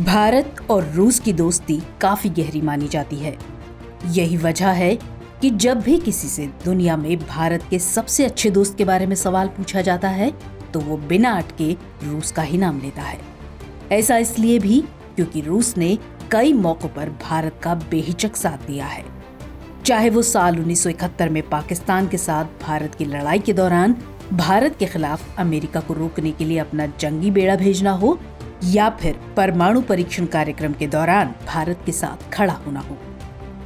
भारत और रूस की दोस्ती काफी गहरी मानी जाती है। यही वजह है कि जब भी किसी से दुनिया में भारत के सबसे अच्छे दोस्त के बारे में सवाल पूछा जाता है तो वो बिना अटके रूस का ही नाम लेता है। ऐसा इसलिए भी क्योंकि रूस ने कई मौकों पर भारत का बेहिचक साथ दिया है। चाहे वो साल 1971 में पाकिस्तान के साथ भारत की लड़ाई के दौरान भारत के खिलाफ अमेरिका को रोकने के लिए अपना जंगी बेड़ा भेजना हो, या फिर परमाणु परीक्षण कार्यक्रम के दौरान भारत के साथ खड़ा होना हो।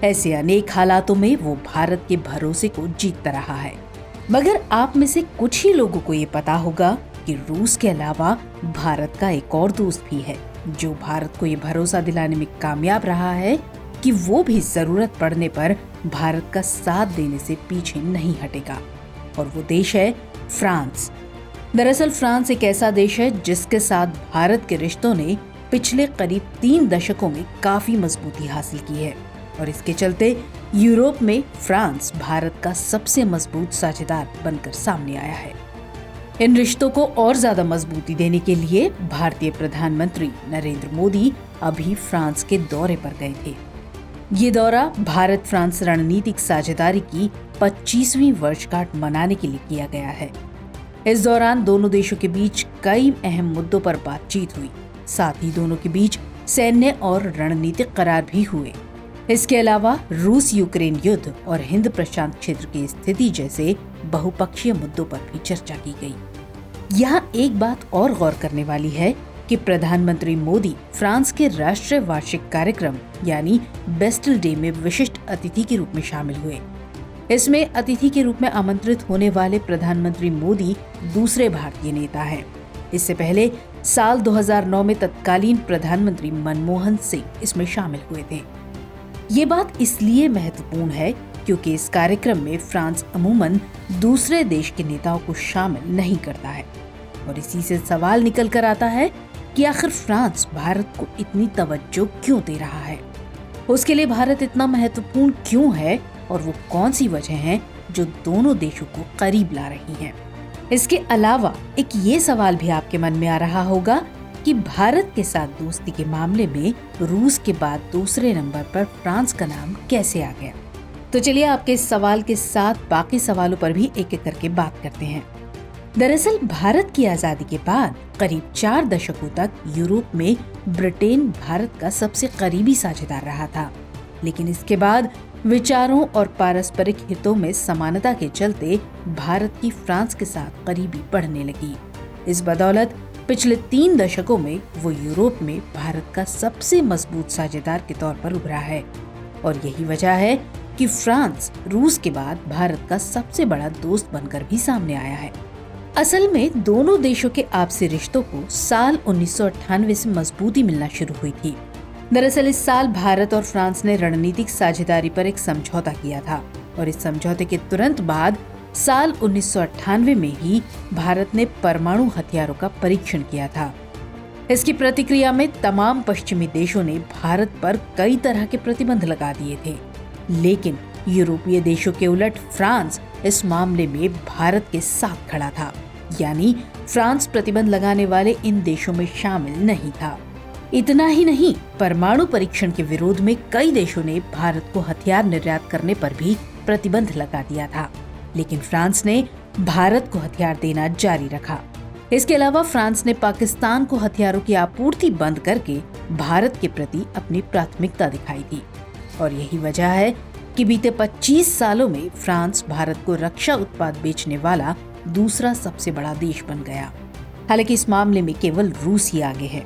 ऐसे अनेक हालातों में वो भारत के भरोसे को जीतता रहा है। मगर आप में से कुछ ही लोगों को ये पता होगा कि रूस के अलावा भारत का एक और दोस्त भी है जो भारत को ये भरोसा दिलाने में कामयाब रहा है कि वो भी जरूरत पड़ने पर भारत का साथ देने से पीछे नहीं हटेगा, और वो देश है फ्रांस। दरअसल फ्रांस एक ऐसा देश है जिसके साथ भारत के रिश्तों ने पिछले करीब 3 दशकों में काफी मजबूती हासिल की है, और इसके चलते यूरोप में फ्रांस भारत का सबसे मजबूत साझेदार बनकर सामने आया है। इन रिश्तों को और ज्यादा मजबूती देने के लिए भारतीय प्रधानमंत्री नरेंद्र मोदी अभी फ्रांस के दौरे पर गए थे। ये दौरा भारत फ्रांस रणनीतिक साझेदारी की 25वीं वर्षगांठ मनाने के लिए किया गया है। इस दौरान दोनों देशों के बीच कई अहम मुद्दों पर बातचीत हुई। साथ ही दोनों के बीच सैन्य और रणनीतिक करार भी हुए। इसके अलावा रूस यूक्रेन युद्ध और हिंद प्रशांत क्षेत्र की स्थिति जैसे बहुपक्षीय मुद्दों पर भी चर्चा की गई। यहाँ एक बात और गौर करने वाली है कि प्रधानमंत्री मोदी फ्रांस के राष्ट्रीय वार्षिक कार्यक्रम यानी बेस्टिल डे में विशिष्ट अतिथि के रूप में शामिल हुए। इसमें अतिथि के रूप में आमंत्रित होने वाले प्रधानमंत्री मोदी दूसरे भारतीय नेता हैं। इससे पहले साल 2009 में तत्कालीन प्रधानमंत्री मनमोहन सिंह इसमें शामिल हुए थे। ये बात इसलिए महत्वपूर्ण है क्योंकि इस कार्यक्रम में फ्रांस अमूमन दूसरे देश के नेताओं को शामिल नहीं करता है, और इसी से सवाल निकल कर आता है कि आखिर फ्रांस भारत को इतनी तवज्जो क्यों दे रहा है, उसके लिए भारत इतना महत्वपूर्ण क्यों है, और वो कौन सी वजह है जो दोनों देशों को करीब ला रही है। इसके अलावा एक ये सवाल भी आपके मन में आ रहा होगा कि भारत के साथ दोस्ती के मामले में रूस के बाद दूसरे नंबर पर फ्रांस का नाम कैसे आ गया। तो चलिए आपके इस सवाल के साथ बाकी सवालों पर भी एक एक करके बात करते हैं। दरअसल भारत की आजादी के बाद करीब 4 दशकों तक यूरोप में ब्रिटेन भारत का सबसे करीबी साझेदार रहा था, लेकिन इसके बाद विचारों और पारस्परिक हितों में समानता के चलते भारत की फ्रांस के साथ करीबी बढ़ने लगी। इस बदौलत पिछले 3 दशकों में वो यूरोप में भारत का सबसे मजबूत साझेदार के तौर पर उभरा है, और यही वजह है कि फ्रांस रूस के बाद भारत का सबसे बड़ा दोस्त बनकर भी सामने आया है। असल में दोनों देशों के आपसी रिश्तों को साल 1998 से मजबूती मिलना शुरू हुई थी। दरअसल इस साल भारत और फ्रांस ने रणनीतिक साझेदारी पर एक समझौता किया था, और इस समझौते के तुरंत बाद साल 1998 में ही भारत ने परमाणु हथियारों का परीक्षण किया था। इसकी प्रतिक्रिया में तमाम पश्चिमी देशों ने भारत पर कई तरह के प्रतिबंध लगा दिए थे, लेकिन यूरोपीय देशों के उलट फ्रांस इस मामले में भारत के साथ खड़ा था। यानी फ्रांस प्रतिबंध लगाने वाले इन देशों में शामिल नहीं था। इतना ही नहीं, परमाणु परीक्षण के विरोध में कई देशों ने भारत को हथियार निर्यात करने पर भी प्रतिबंध लगा दिया था, लेकिन फ्रांस ने भारत को हथियार देना जारी रखा। इसके अलावा फ्रांस ने पाकिस्तान को हथियारों की आपूर्ति बंद करके भारत के प्रति अपनी प्राथमिकता दिखाई थी, और यही वजह है कि बीते 25 सालों में फ्रांस भारत को रक्षा उत्पाद बेचने वाला दूसरा सबसे बड़ा देश बन गया। हालांकि इस मामले में केवल रूस ही आगे है।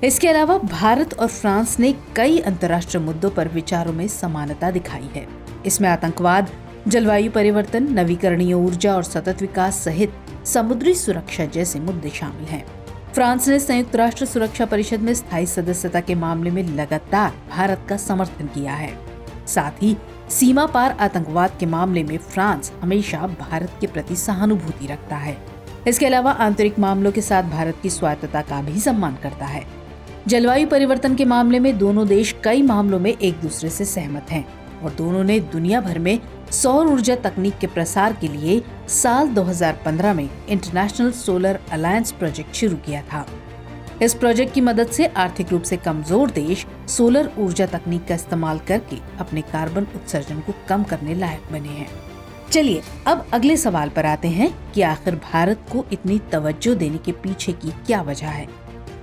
इसके अलावा भारत और फ्रांस ने कई अंतर्राष्ट्रीय मुद्दों पर विचारों में समानता दिखाई है। इसमें आतंकवाद, जलवायु परिवर्तन, नवीकरणीय ऊर्जा और सतत विकास सहित समुद्री सुरक्षा जैसे मुद्दे शामिल हैं। फ्रांस ने संयुक्त राष्ट्र सुरक्षा परिषद में स्थायी सदस्यता के मामले में लगातार भारत का समर्थन किया है। साथ ही सीमा पार आतंकवाद के मामले में फ्रांस हमेशा भारत के प्रति सहानुभूति रखता है। इसके अलावा आंतरिक मामलों के साथ भारत की स्वायत्तता का भी सम्मान करता है। जलवायु परिवर्तन के मामले में दोनों देश कई मामलों में एक दूसरे से सहमत हैं, और दोनों ने दुनिया भर में सौर ऊर्जा तकनीक के प्रसार के लिए साल 2015 में इंटरनेशनल सोलर अलायंस प्रोजेक्ट शुरू किया था। इस प्रोजेक्ट की मदद से आर्थिक रूप से कमजोर देश सोलर ऊर्जा तकनीक का इस्तेमाल करके अपने कार्बन उत्सर्जन को कम करने लायक बने हैं। चलिए अब अगले सवाल पर आते हैं कि आखिर भारत को इतनी तवज्जो देने के पीछे की क्या वजह है।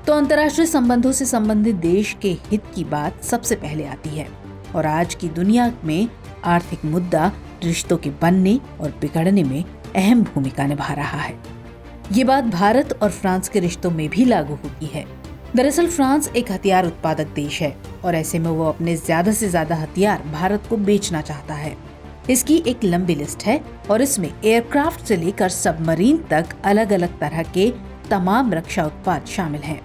तो अंतर्राष्ट्रीय संबंधों से संबंधित देश के हित की बात सबसे पहले आती है और आज की दुनिया में आर्थिक मुद्दा रिश्तों के बनने और बिगड़ने में अहम भूमिका निभा रहा है। ये बात भारत और फ्रांस के रिश्तों में भी लागू होती है। दरअसल फ्रांस एक हथियार उत्पादक देश है और ऐसे में वो अपने ज्यादा से ज्यादा हथियार भारत को बेचना चाहता है। इसकी एक लंबी लिस्ट है और इसमें एयरक्राफ्ट से लेकर सबमरीन तक अलग अलग तरह के तमाम रक्षा उत्पाद शामिल हैं।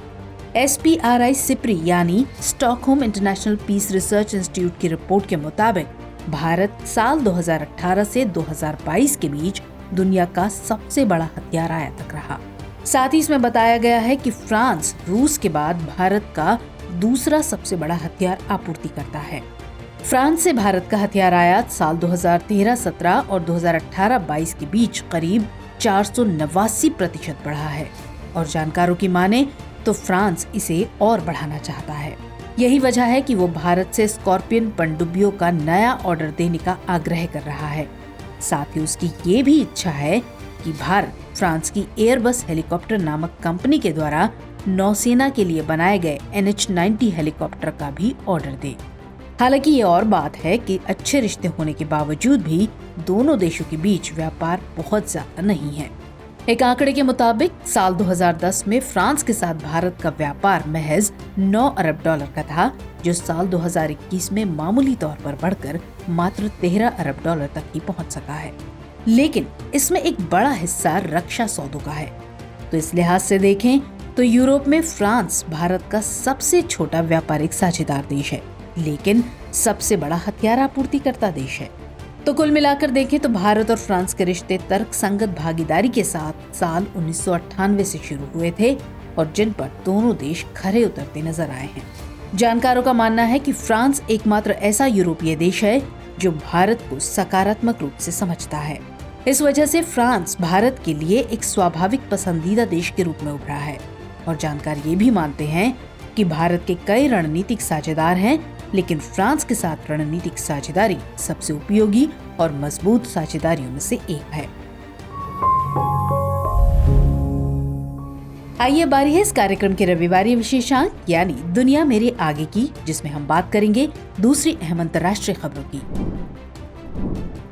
SPRI सिप्री यानी Stockholm International Peace Research Institute की रिपोर्ट के मुताबिक भारत साल 2018 से 2022 के बीच दुनिया का सबसे बड़ा हथियार आयातक रहा। साथ ही इसमें बताया गया है कि फ्रांस रूस के बाद भारत का दूसरा सबसे बड़ा हथियार आपूर्ति करता है। फ्रांस से भारत का हथियार आयात साल 2013-17 और 2018-22 के बीच करीब 489% बढ़ा है और जानकारों की माने तो फ्रांस इसे और बढ़ाना चाहता है। यही वजह है कि वो भारत से स्कॉर्पियन पनडुब्बियों का नया ऑर्डर देने का आग्रह कर रहा है। साथ ही उसकी ये भी इच्छा है कि भारत फ्रांस की एयरबस हेलीकॉप्टर नामक कंपनी के द्वारा नौसेना के लिए बनाए गए NH-90 हेलीकॉप्टर का भी ऑर्डर दे। हालांकि ये और बात है कि अच्छे रिश्ते होने के बावजूद भी दोनों देशों के बीच व्यापार बहुत ज्यादा नहीं है। एक आंकड़े के मुताबिक साल 2010 में फ्रांस के साथ भारत का व्यापार महज 9 अरब डॉलर का था, जो साल 2021 में मामूली तौर पर बढ़कर मात्र 13 अरब डॉलर तक ही पहुंच सका है। लेकिन इसमें एक बड़ा हिस्सा रक्षा सौदों का है। तो इस लिहाज से देखें तो यूरोप में फ्रांस भारत का सबसे छोटा व्यापारिक साझेदार देश है, लेकिन सबसे बड़ा हथियार आपूर्तिकर्ता देश है। तो कुल मिलाकर देखें तो भारत और फ्रांस के रिश्ते तर्कसंगत भागीदारी के साथ साल 1998 से शुरू हुए थे और जिन पर दोनों देश खरे उतरते नजर आए हैं। जानकारों का मानना है कि फ्रांस एकमात्र ऐसा यूरोपीय देश है जो भारत को सकारात्मक रूप से समझता है। इस वजह से फ्रांस भारत के लिए एक स्वाभाविक पसंदीदा देश के रूप में उभरा है और जानकार ये भी मानते हैं कि भारत के कई रणनीतिक साझेदार हैं, लेकिन फ्रांस के साथ रणनीतिक साझेदारी सबसे उपयोगी और मजबूत साझेदारियों में से एक है। आइए बारी है इस कार्यक्रम के रविवारी विशेषांक यानी दुनिया मेरे आगे की, जिसमें हम बात करेंगे दूसरी अहम अंतर्राष्ट्रीय खबरों की।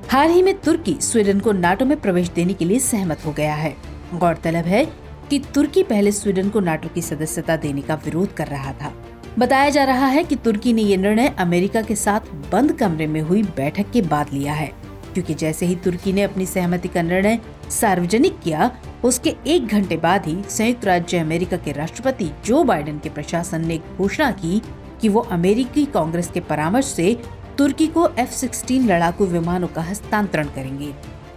हाल ही में तुर्की स्वीडन को नाटो में प्रवेश देने के लिए सहमत हो गया है। गौरतलब है कि तुर्की पहले स्वीडन को नाटो की सदस्यता देने का विरोध कर रहा था। बताया जा रहा है कि तुर्की ने ये निर्णय अमेरिका के साथ बंद कमरे में हुई बैठक के बाद लिया है, क्योंकि जैसे ही तुर्की ने अपनी सहमति का निर्णय सार्वजनिक किया, उसके 1 घंटे बाद ही संयुक्त राज्य अमेरिका के राष्ट्रपति जो बाइडेन के प्रशासन ने घोषणा की कि वो अमेरिकी कांग्रेस के परामर्श से तुर्की को F-16 लड़ाकू विमानों का हस्तांतरण करेंगे।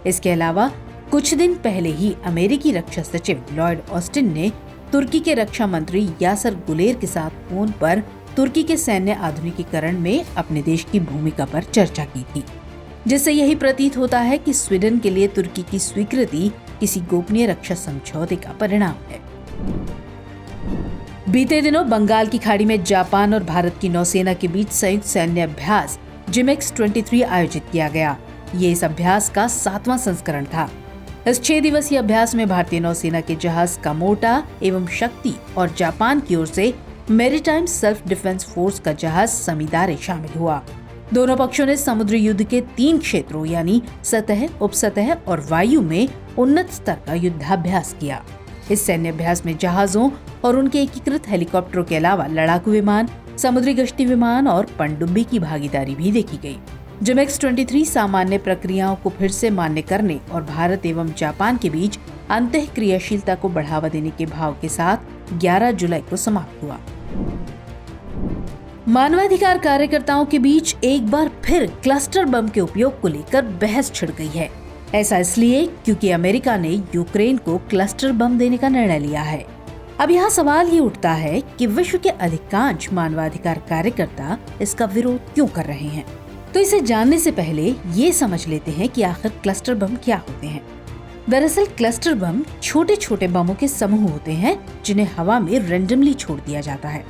इसके अलावा कुछ दिन पहले ही अमेरिकी रक्षा सचिव लॉयड ऑस्टिन ने तुर्की के रक्षा मंत्री यासर गुलेर के साथ फोन पर तुर्की के सैन्य आधुनिकीकरण में अपने देश की भूमिका पर चर्चा की थी, जिससे यही प्रतीत होता है कि स्वीडन के लिए तुर्की की स्वीकृति किसी गोपनीय रक्षा समझौते का परिणाम है। बीते दिनों बंगाल की खाड़ी में जापान और भारत की नौसेना के बीच संयुक्त सैन्य अभ्यास JIMEX-23 आयोजित किया गया। ये इस अभ्यास का 7वां संस्करण था। इस 6 दिवसीय अभ्यास में भारतीय नौसेना के जहाज कामोटा एवं शक्ति और जापान की ओर से मैरीटाइम सेल्फ डिफेंस फोर्स का जहाज समिदारे शामिल हुआ। दोनों पक्षों ने समुद्री युद्ध के 3 क्षेत्रों यानी सतह, उपसतह और वायु में उन्नत स्तर का युद्धाभ्यास किया। इस सैन्य अभ्यास में जहाजों और उनके एकीकृत हेलीकॉप्टरों के अलावा लड़ाकू विमान, समुद्री गश्ती विमान और पनडुब्बी की भागीदारी भी देखी गई। JIMEX-23 सामान्य प्रक्रियाओं को फिर से मान्य करने और भारत एवं जापान के बीच अंतःक्रियाशीलता को बढ़ावा देने के भाव के साथ 11 जुलाई को समाप्त हुआ। मानवाधिकार कार्यकर्ताओं के बीच एक बार फिर क्लस्टर बम के उपयोग को लेकर बहस छिड़ गई है। ऐसा इसलिए क्योंकि अमेरिका ने यूक्रेन को क्लस्टर बम देने का निर्णय लिया है। अब यहाँ सवाल ये उठता है कि विश्व के अधिकांश मानवाधिकार कार्यकर्ता इसका विरोध क्यों कर रहे हैं। तो इसे जानने से पहले ये समझ लेते हैं कि आखिर क्लस्टर बम क्या होते हैं। दरअसल क्लस्टर बम छोटे छोटे बमों के समूह होते हैं जिन्हें हवा में रेंडमली छोड़ दिया जाता है।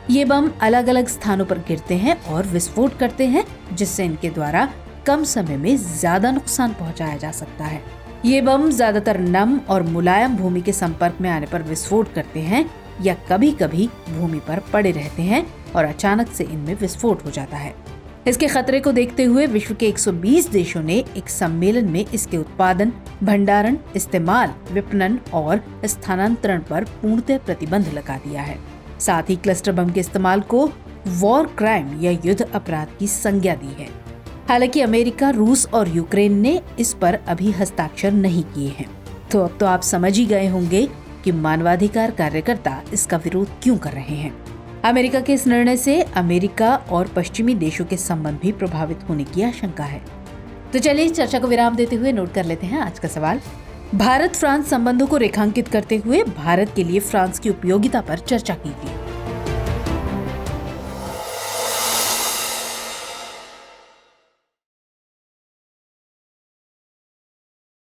ये बम अलग अलग स्थानों पर गिरते हैं और विस्फोट करते हैं, जिससे इनके द्वारा कम समय में ज्यादा नुकसान पहुंचाया जा सकता है। ये बम ज्यादातर नम और मुलायम भूमि के संपर्क में आने पर विस्फोट करते हैं या कभी कभी भूमि पर पड़े रहते हैं और अचानक से इनमें विस्फोट हो जाता है। इसके खतरे को देखते हुए विश्व के 120 देशों ने एक सम्मेलन में इसके उत्पादन, भंडारण, इस्तेमाल, विपणन और स्थानांतरण पर पूर्णतः प्रतिबंध लगा दिया है। साथ ही क्लस्टर बम के इस्तेमाल को वॉर क्राइम या युद्ध अपराध की संज्ञा दी है। हालांकि अमेरिका, रूस और यूक्रेन ने इस पर अभी हस्ताक्षर नहीं किए हैं। तो अब तो आप समझ ही गए होंगे कि मानवाधिकार कार्यकर्ता इसका विरोध क्यों कर रहे हैं। अमेरिका के इस निर्णय से अमेरिका और पश्चिमी देशों के संबंध भी प्रभावित होने की आशंका है। तो चलिए चर्चा को विराम देते हुए नोट कर लेते हैं आज का सवाल। भारत फ्रांस संबंधों को रेखांकित करते हुए भारत के लिए फ्रांस की उपयोगिता पर चर्चा कीजिए।